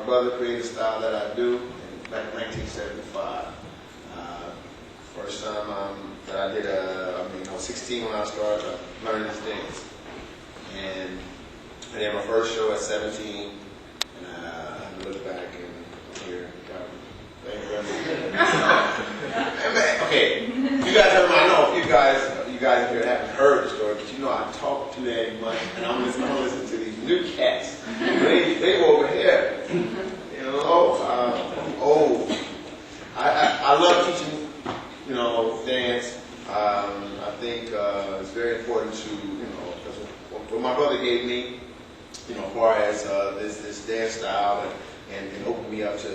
brother created the style that I do back in 1975. First time that I did I was 16 when I started learning this dance. And I did my first show at 17, and I look back and here, okay, you guys I know if you guys here haven't heard the story, but you know I talk too damn much, and I'm listening to these new cats. They over here, you know. I love teaching, dance. I think it's very important to, because what my brother gave me, as far as this dance style and opened me up to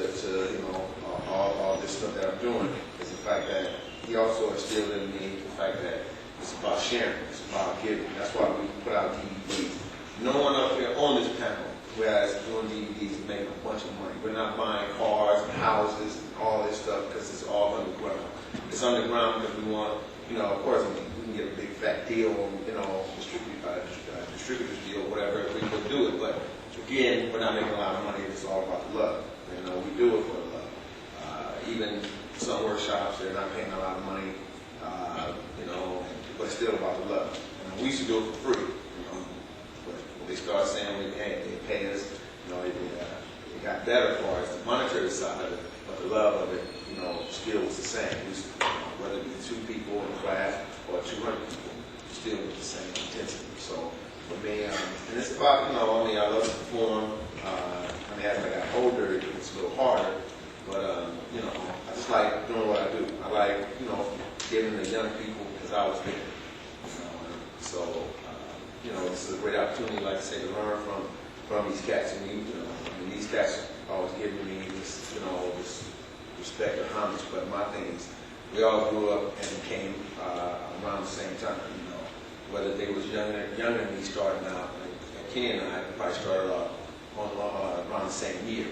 all this stuff that I'm doing, is the fact that he also instilled in me the fact that it's about sharing, it's about giving. That's why we put out DVDs. No one up here on this panel, whereas doing DVDs is making a bunch of money. We're not buying cars and houses and all this stuff because it's all underground. It's underground because we want, of course, we can get a big fat deal, distributor's deal, whatever, we could do it. But again, we're not making a lot of money. It's all about the love. We do it for the love. Even some workshops, they're not paying a lot of money, but it's still about the love. We used to do it for free, but when they started saying they pay us, it got better for us, the monetary side of it, but the love of it, still was the same. Whether it be 2 people in class or 200 people, still with the same intensity. So for me, and it's about, I love to perform. As I got older, it's a little harder, but I just like doing what I do. I like, giving the young people because I was there. So this is a great opportunity, like I say, to learn from these cats. And these cats always giving me this, this respect or homage. But my thing is, we all grew up and came around the same time. Whether they was younger than me starting out, like Kenny and I probably started off around the same year.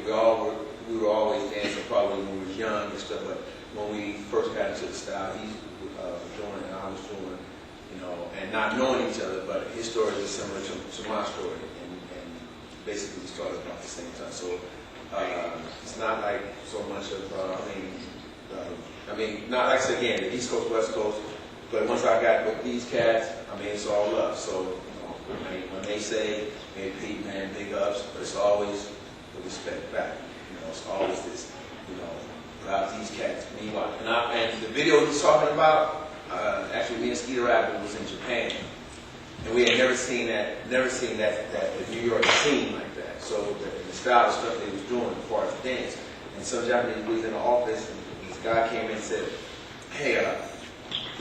We were always dancing probably when we were young and stuff, but when we first got into the style, he was doing it and I was doing it, and not knowing each other, but his story is similar to my story, and basically we started about the same time. So it's not like so much of, not like I said again, the East Coast, West Coast, but once I got with these cats, it's all love. So when they say, hey Pete, man, big ups, but it's always the respect back. It's always this, about these cats. Meanwhile, and the video he's talking about, actually me and Skeeter Rabbit was in Japan, and we had never seen that the New York scene like that. So the style of stuff they was doing as far as dance, and some Japanese was in the office, and this guy came in and said, hey, I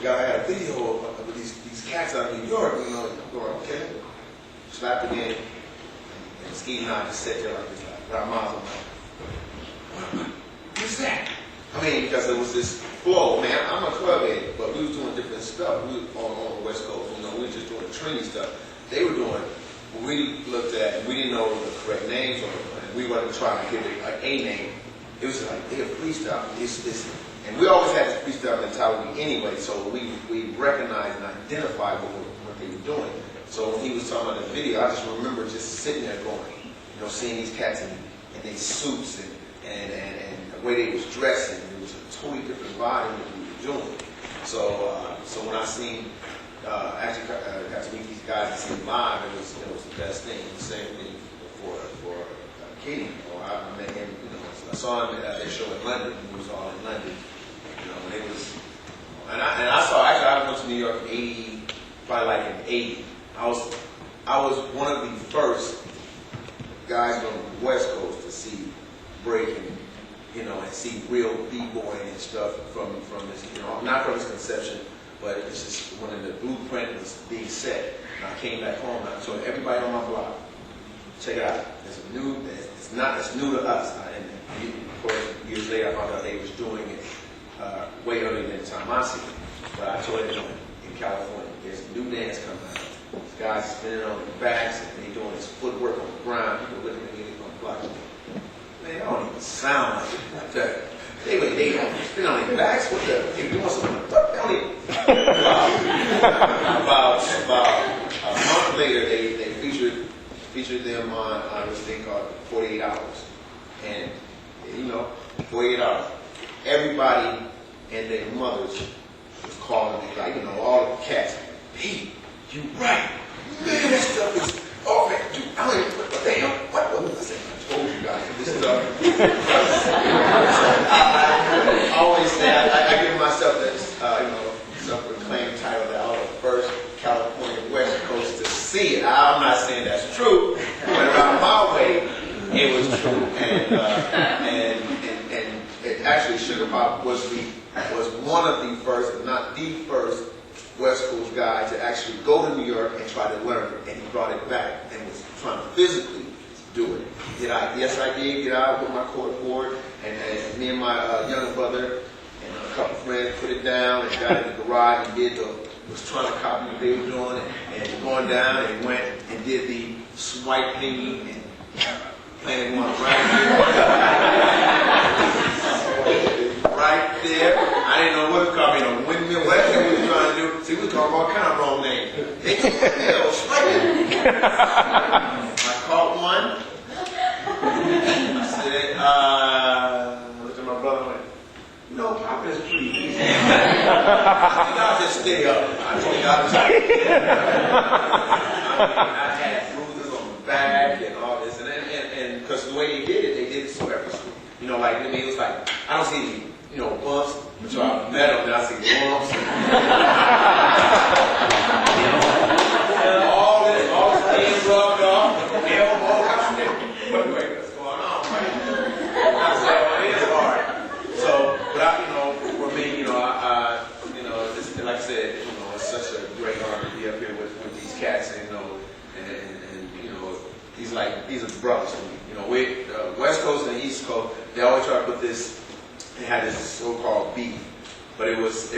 had a video of these cats out of New York, I'm going, okay. Slapped it in, and Skeeter and I just sat there like this, like our mouths were like, what's that? Because there was this flow, man. I'm a clubhead, but we was doing different stuff. We were on the West Coast, we were just doing trendy stuff. They were doing what we looked at, and we didn't know the correct names of it, and we wasn't trying to give it like a name. It was like, they were freestyle. And we always had this freestyle mentality anyway, so we recognized and identified what they were doing. So when he was talking about the video, I just remember just sitting there going, seeing these cats in their suits and the way they was dressing. It was a totally different vibe than we were doing. So when I seen, actually got to meet these guys and see them live, it was the best thing. The same thing for Katie. I met him, I saw him at their show in London. He was all in London, and it was, and I went to New York in '80, probably like in '80. I was one of the first guys on the West Coast to see breaking, and see real b-boying and stuff from this, not from his conception, but it's just when the blueprint was being set. And I came back home and I told everybody on my block, check it out. It's new to us. And of course, years later, I found out they was doing it way earlier than the time I see it. But I told everyone in California, there's a new dance coming out. These guys spinning on their backs and they doing this footwork on the ground. People looking at me on the block. Man, they don't even sound like that. They don't spin on their backs. What the? They doing something like that. They don't even. About a month later, they featured them on this thing called 48 Hours. And 48 hours. Everybody and their mothers was calling me, like, you know, all the cats. Pete, you right. Man, that stuff is, oh man, dude, I don't even, what the hell, what was it? I told you guys this stuff. I always say, I give myself this, you know, self-proclaimed title that I was the first California West Coast to see it. I'm not saying that's true, but around my way, it was true. And it actually, Sugar Pop was one of the first, if not the first, West Coast guy to actually go to New York and try to learn it, and he brought it back and was trying to physically do it. Yes, I did get out with my cord board, and me and my younger brother and a couple friends put it down and got in the garage and was trying to copy what they were doing, and going down and went and did the swiping and playing one right there. I didn't know what to call me, a windmill, whatever we were trying to do. See, we call them all kind of wrong names. They swiping. I caught one. I said, I looked at my brother and went, no, Pop is pretty easy. I think I'll just stay up. I think I'll just I had bruises on my back and all this, and because the way they did it so effortlessly. You know, like, I mean, it was like, I don't see any, you know, bumps, but I met them, and I see bumps. all this being rubbed off, elbow, wait, what's going on, right? I said, well, it is hard. So, but I, you know, for me, you know, it's, like I said, you know, it's such a great honor to be up here with these cats, and, you know, and you know, these are brothers for me. You know, we West Coast and East Coast, they always try to put this. They had this so-called beef, but it wasn't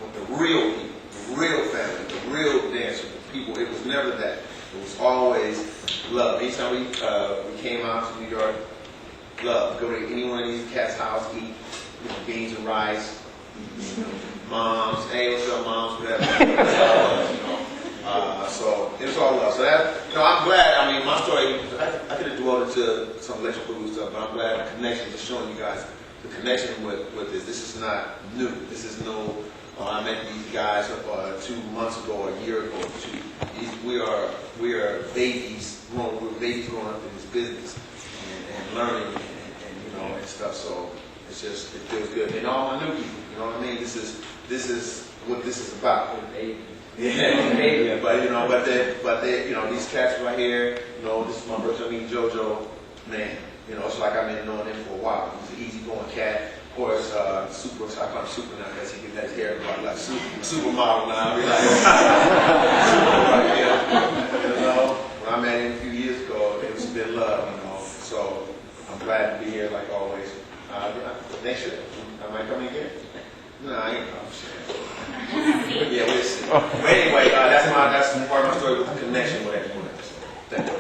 with the real people, the real family, the real dancers, the people. It was never that. It was always love. Anytime we came out to New York, love. Go to any one of these cats' house, eat, you know, beans and rice. You know, moms, hey, what's up, moms, whatever. So it was all love. So that, you know, I'm glad. I mean, my story, I could have dwelled into some electrical stuff, but I'm glad the connection is showing you guys the connection with this. This is not new. This is no. I met these guys 2 months ago, a year ago. We are babies growing up in this business and learning and you know and stuff. So it feels good. And all my new people, you know what I mean. This is what this is about. Yeah, but you know, but they, you know, these cats right here, you know, this is my brother, I mean, JoJo, man, you know, it's like I've been knowing him for a while. He's an easygoing cat. Of course, super, I call him Super now because he can let his hair grow like supermodel now. I be like, super right here. You know, when I met him a few years ago, it's been love, you know. So I'm glad to be here like always. Next year, I might come in again. No, I ain't. Yeah, we'll see. But anyway, that's part of my story with the connection with everyone else. Thank you.